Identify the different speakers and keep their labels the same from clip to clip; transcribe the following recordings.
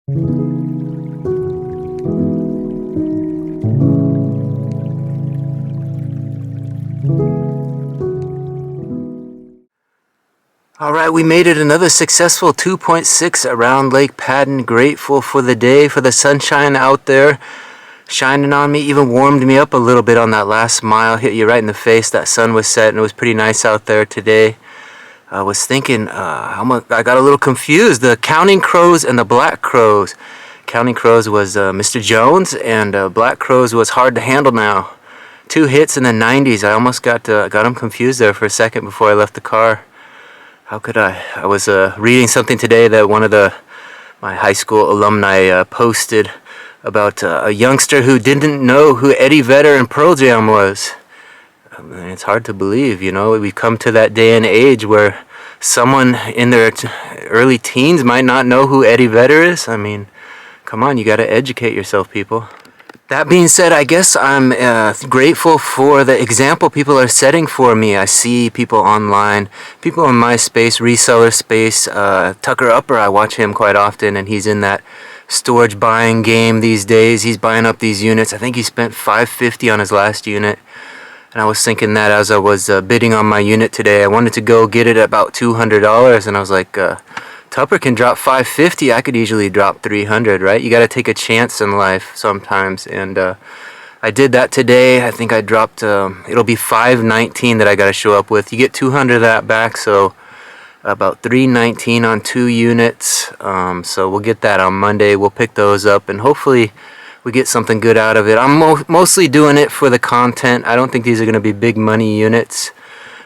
Speaker 1: Alright, we made it another successful 2.6 around Lake Padden. Grateful for the day, for the sunshine out there shining on me. Even warmed me up a little bit on that last mile. Hit you right in the face. That sun was set and it was pretty nice out there today. I was thinking, I got a little confused. The Counting Crows and the Black Crows. Counting Crows was Mr. Jones, and Black Crows was Hard to Handle Now. 2 hits in the 90s. I almost got them confused there for a second before I left the car. How could I? I was reading something today that one of my high school alumni posted about a youngster who didn't know who Eddie Vedder and Pearl Jam was. I mean, it's hard to believe, you know. We've come to that day and age where someone in their early teens might not know who Eddie Vedder is. I mean, come on, you got to educate yourself, people. That being said, I guess I'm grateful for the example people are setting for me. I see people online, people in my space, reseller space. Tucker Upper, I watch him quite often, and he's in that storage buying game these days. He's buying up these units. I think he spent $550 on his last unit. And I was thinking that as I was bidding on my unit today, I wanted to go get it at about $200, and I was like, Tupper can drop $550. I could easily drop $300, right? You got to take a chance in life sometimes, and I did that today. I think I dropped. It'll be $519 that I got to show up with. You get $200 of that back, so about $319 on 2 units. So we'll get that on Monday. We'll pick those up, and hopefully we get something good out of it. I'm mostly doing it for the content. I don't think these are going to be big money units.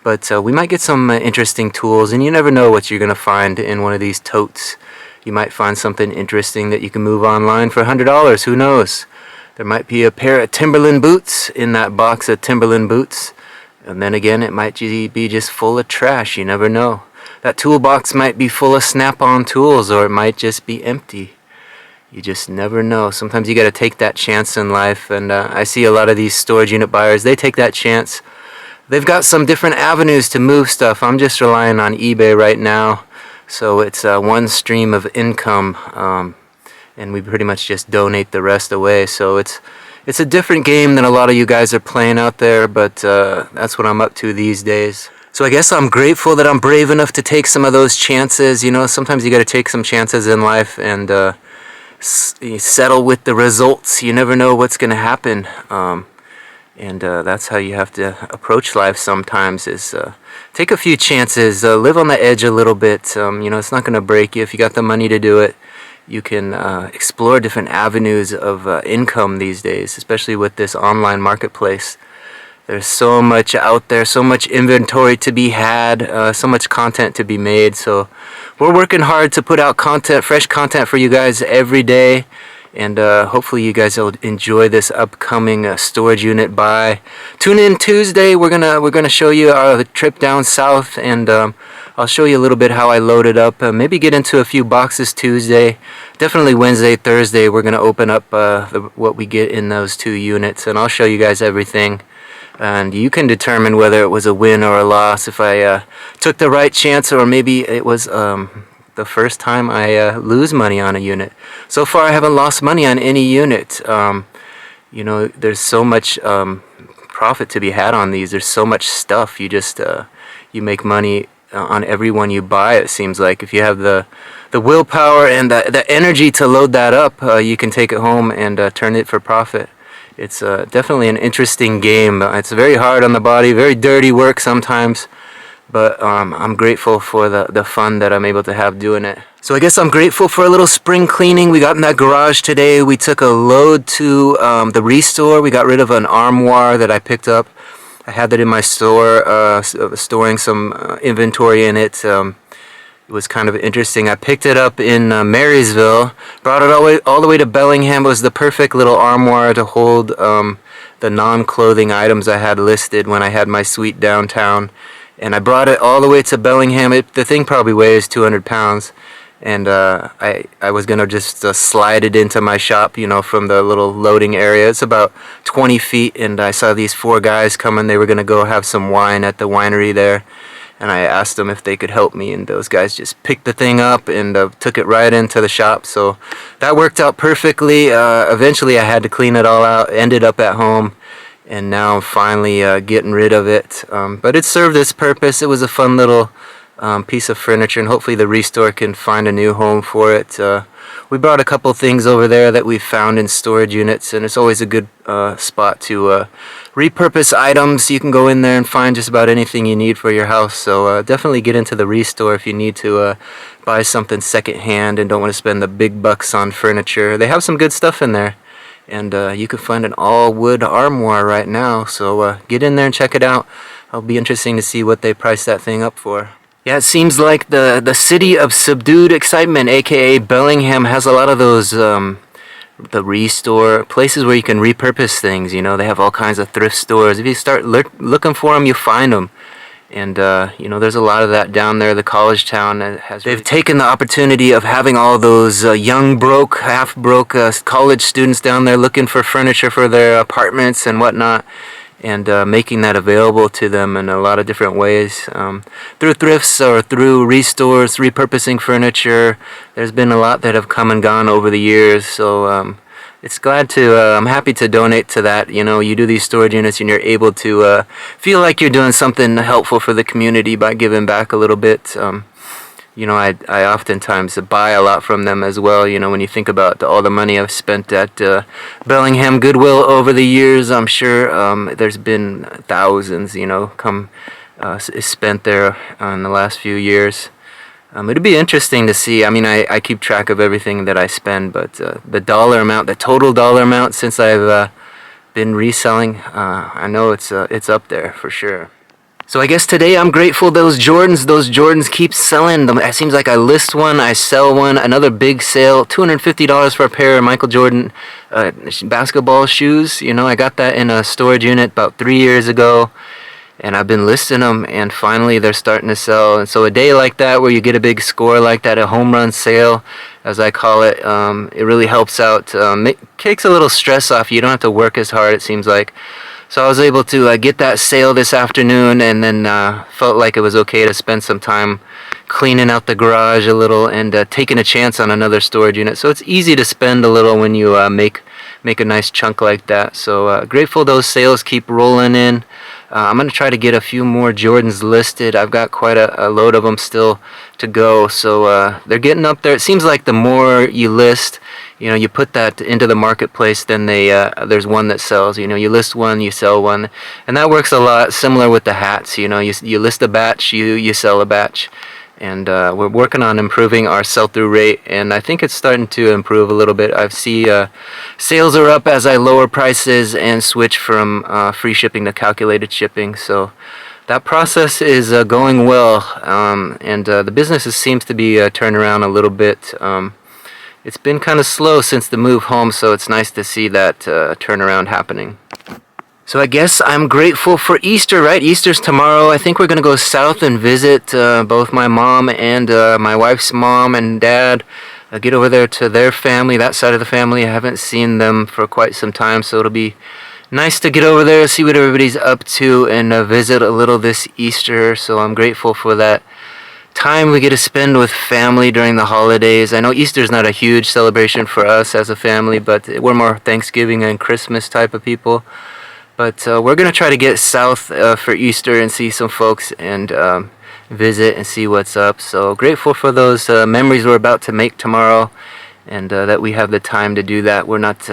Speaker 1: But we might get some interesting tools, and you never know what you're going to find in one of these totes. You might find something interesting that you can move online for $100. Who knows? There might be a pair of Timberland boots in that box of Timberland boots. And then again, it might be just full of trash. You never know. That toolbox might be full of snap-on tools, or it might just be empty. You just never know. Sometimes you got to take that chance in life, and I see a lot of these storage unit buyers, they take that chance. They've got some different avenues to move stuff. I'm just relying on eBay right now. So it's one stream of income, and we pretty much just donate the rest away. So it's a different game than a lot of you guys are playing out there, but that's what I'm up to these days. So I guess I'm grateful that I'm brave enough to take some of those chances. You know, sometimes you got to take some chances in life and settle with the results. You never know what's going to happen. And that's how you have to approach life sometimes, is take a few chances, live on the edge a little bit. You know, it's not going to break you. If you got the money to do it, you can explore different avenues of income these days, especially with this online marketplace. There's so much out there, so much inventory to be had, so much content to be made. So we're working hard to put out content, fresh content for you guys every day. And hopefully you guys will enjoy this upcoming storage unit buy. Tune in Tuesday. We're gonna show you the trip down south, and I'll show you a little bit how I load it up. Maybe get into a few boxes Tuesday. Definitely Wednesday, Thursday. We're gonna open up what we get in those 2 units, and I'll show you guys everything. And you can determine whether it was a win or a loss, if I took the right chance, or maybe it was the first time I lose money on a unit. So far I haven't lost money on any unit. You know, there's so much profit to be had on these. There's so much stuff. You just you make money on every one you buy, it seems like. If you have the willpower and the energy to load that up, you can take it home and turn it for profit. It's definitely an interesting game. It's very hard on the body, very dirty work sometimes. But I'm grateful for the fun that I'm able to have doing it. So I guess I'm grateful for a little spring cleaning. We got in that garage today. We took a load to the Restore. We got rid of an armoire that I picked up. I had that in my store, storing some inventory in it. It was kind of interesting. I picked it up in Marysville, brought it all the way to Bellingham. It was the perfect little armoire to hold the non-clothing items I had listed when I had my suite downtown. And I brought it all the way to Bellingham. The thing probably weighs 200 pounds. And I was going to just slide it into my shop, you know, from the little loading area. It's about 20 feet, and I saw these 4 guys coming. They were going to go have some wine at the winery there. and I asked them if they could help me, and those guys just picked the thing up and took it right into the shop. So that worked out perfectly. Eventually I had to clean it all out, ended up at home, and now I'm finally getting rid of it. But it served its purpose. It was a fun little piece of furniture, and hopefully the Restore can find a new home for it. We brought a couple things over there that we found in storage units, and it's always a good spot to repurpose items. You can go in there and find just about anything you need for your house. So definitely get into the Restore if you need to buy something secondhand and don't want to spend the big bucks on furniture. They have some good stuff in there, and you can find an all wood armoire right now. So get in there and check it out. It'll be interesting to see what they price that thing up for. Yeah, it seems like the city of subdued excitement, aka Bellingham, has a lot of those the Restore places where you can repurpose things. You know, they have all kinds of thrift stores. If you start looking for them, you find them. And you know, there's a lot of that down there. The college town has. They've taken the opportunity of having all those young broke, half broke college students down there looking for furniture for their apartments and whatnot, and making that available to them in a lot of different ways, through thrifts or through restores, repurposing furniture. There's been a lot that have come and gone over the years, so it's glad to, I'm happy to donate to that. You know, you do these storage units and you're able to feel like you're doing something helpful for the community by giving back a little bit. You know, I oftentimes buy a lot from them as well. You know, when you think about all the money I've spent at Bellingham Goodwill over the years, I'm sure there's been thousands, you know, spent there in the last few years. It'd be interesting to see. I mean, I keep track of everything that I spend, but the dollar amount, the total dollar amount since I've been reselling, I know it's up there for sure. So I guess today I'm grateful those Jordans keep selling them. It seems like I list one, I sell one. Another big sale, $250 for a pair of Michael Jordan basketball shoes. You know, I got that in a storage unit about 3 years ago, and I've been listing them, and finally they're starting to sell. And so a day like that, where you get a big score like that, a home run sale, as I call it, it really helps out. Takes a little stress off. You don't have to work as hard, it seems like. So I was able to get that sale this afternoon, and then felt like it was okay to spend some time cleaning out the garage a little and taking a chance on another storage unit. So it's easy to spend a little when you make a nice chunk like that. So grateful those sales keep rolling in. I'm going to try to get a few more Jordans listed. I've got quite a load of them still to go. So they're getting up there. It seems like the more you list, you know, you put that into the marketplace, then there's one that sells. You know, you list one, you sell one, and that works a lot similar with the hats. You know, you list a batch, you sell a batch, and we're working on improving our sell-through rate, and I think it's starting to improve a little bit. I see sales are up as I lower prices and switch from free shipping to calculated shipping. So that process is going well, and the business seems to be turned around a little bit. It's been kind of slow since the move home, so it's nice to see that turnaround happening. So I guess I'm grateful for Easter, right? Easter's tomorrow. I think we're going to go south and visit both my mom and my wife's mom and dad. Get over there to their family, that side of the family. I haven't seen them for quite some time, so it'll be nice to get over there, see what everybody's up to, and visit a little this Easter. So I'm grateful for that time we get to spend with family during the holidays. I know Easter's not a huge celebration for us as a family, but we're more Thanksgiving and Christmas type of people. But we're going to try to get south for Easter and see some folks and visit and see what's up. So grateful for those memories we're about to make tomorrow, and that we have the time to do that. We're not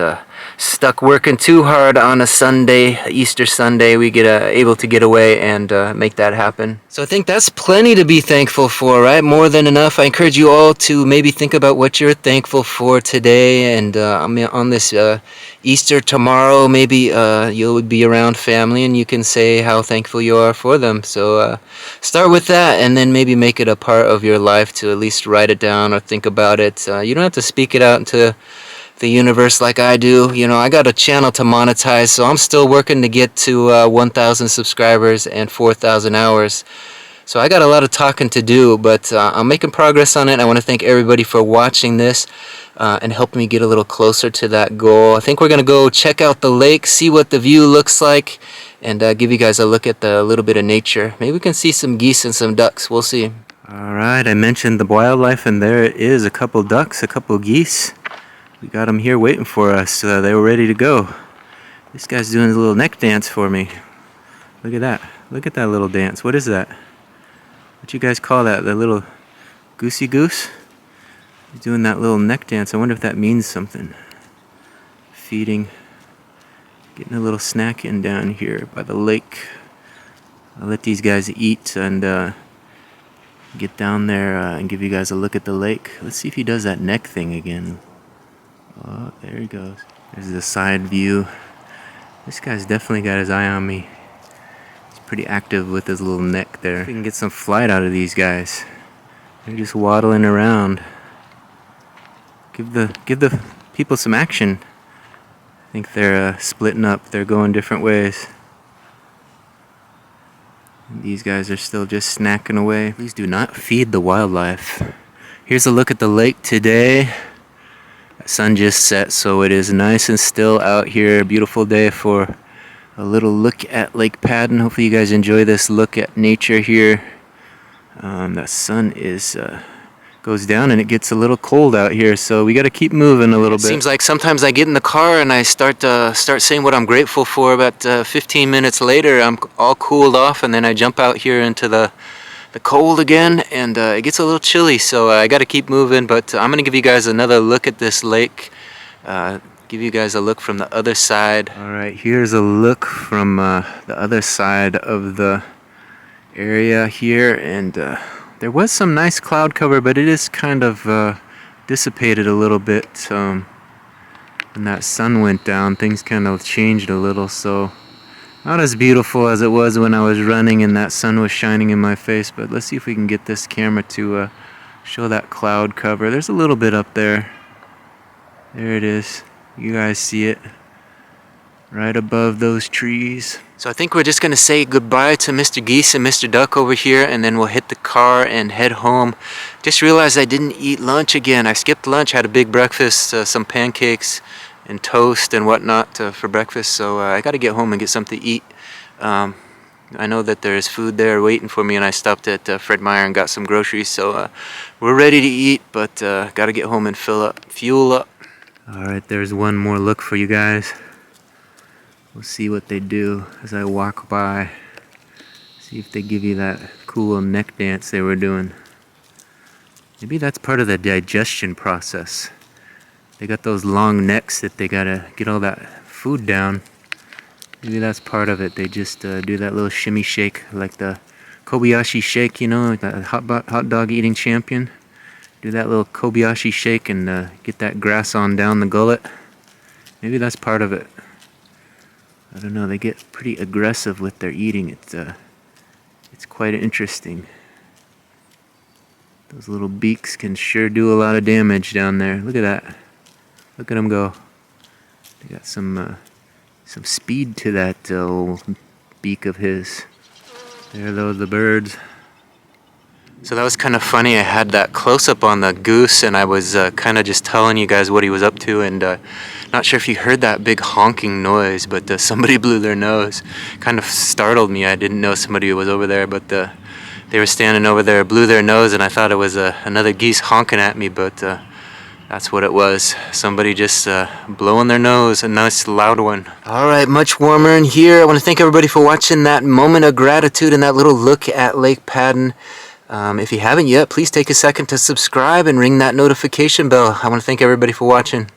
Speaker 1: stuck working too hard on a Sunday, Easter Sunday. We get able to get away and make that happen. So I think that's plenty to be thankful for, right? More than enough. I encourage you all to maybe think about what you're thankful for today, and on this Easter tomorrow, maybe you'll be around family and you can say how thankful you are for them. So start with that, and then maybe make it a part of your life to at least write it down or think about it. You don't have to speak it out into the universe like I do. You know, I got a channel to monetize, so I'm still working to get to 1,000 subscribers and 4,000 hours. So I got a lot of talking to do, but I'm making progress on it. I want to thank everybody for watching this and helping me get a little closer to that goal. I think we're going to go check out the lake, see what the view looks like, and give you guys a look at the little bit of nature. Maybe we can see some geese and some ducks. We'll see. Alright, I mentioned the wildlife, and there it is, a couple ducks, a couple geese. We got them here waiting for us. They were ready to go. This guy's doing a little neck dance for me. Look at that. Look at that little dance. What is that? What you guys call that? The little goosey goose? He's doing that little neck dance. I wonder if that means something. Feeding. Getting a little snack in down here by the lake. I'll let these guys eat and get down there and give you guys a look at the lake. Let's see if he does that neck thing again. Oh, there he goes. There's the side view. This guy's definitely got his eye on me. He's pretty active with his little neck there. We can get some flight out of these guys. They're just waddling around. Give the people some action. I think they're splitting up. They're going different ways. These guys are still just snacking away. Please do not feed the wildlife. Here's a look at the lake today. The sun just set, so it is nice and still out here. Beautiful day for a little look at Lake Padden. Hopefully you guys enjoy this look at nature here. The sun is goes down and it gets a little cold out here, so we got to keep moving a little bit. Seems like sometimes I get in the car and I start saying what I'm grateful for. About 15 minutes later, I'm all cooled off, and then I jump out here into the cold again, and it gets a little chilly, so I got to keep moving. But I'm gonna give you guys another look at this lake. Give you guys a look from the other side. All right, here's a look from the other side of the area here, and there was some nice cloud cover, but it is kind of dissipated a little bit. When that sun went down, things kind of changed a little, so not as beautiful as it was when I was running and that sun was shining in my face. But let's see if we can get this camera to show that cloud cover. There's a little bit up there. There it is. You guys see it right above those trees. So I think we're just gonna say goodbye to Mr. Geese and Mr. Duck over here, and then we'll hit the car and head home. Just realized I didn't eat lunch again. I skipped lunch, had a big breakfast, some pancakes and toast and whatnot for breakfast, so I gotta get home and get something to eat. I know that there's food there waiting for me, and I stopped at Fred Meyer and got some groceries, so we're ready to eat, but gotta get home and fuel up. Alright, there's one more look for you guys. We'll see what they do as I walk by. See if they give you that cool neck dance they were doing. Maybe that's part of the digestion process. They got those long necks that they gotta get all that food down. Maybe that's part of it. They just do that little shimmy shake, like the Kobayashi shake, you know, like the hot dog eating champion. Do that little Kobayashi shake and get that grass on down the gullet. Maybe that's part of it. I don't know. They get pretty aggressive with their eating. It's quite interesting. Those little beaks can sure do a lot of damage down there. Look at that. Look at them go. They got some speed to that old beak of his. There those the birds. So that was kind of funny. I had that close-up on the goose, and I was kind of just telling you guys what he was up to, and not sure if you heard that big honking noise, but somebody blew their nose. Kind of startled me. I didn't know somebody was over there, but they were standing over there, blew their nose, and I thought it was another geese honking at me, but that's what it was. Somebody just blowing their nose, a nice loud one. All right, much warmer in here. I want to thank everybody for watching that moment of gratitude and that little look at Lake Padden. If you haven't yet, please take a second to subscribe and ring that notification bell. I want to thank everybody for watching.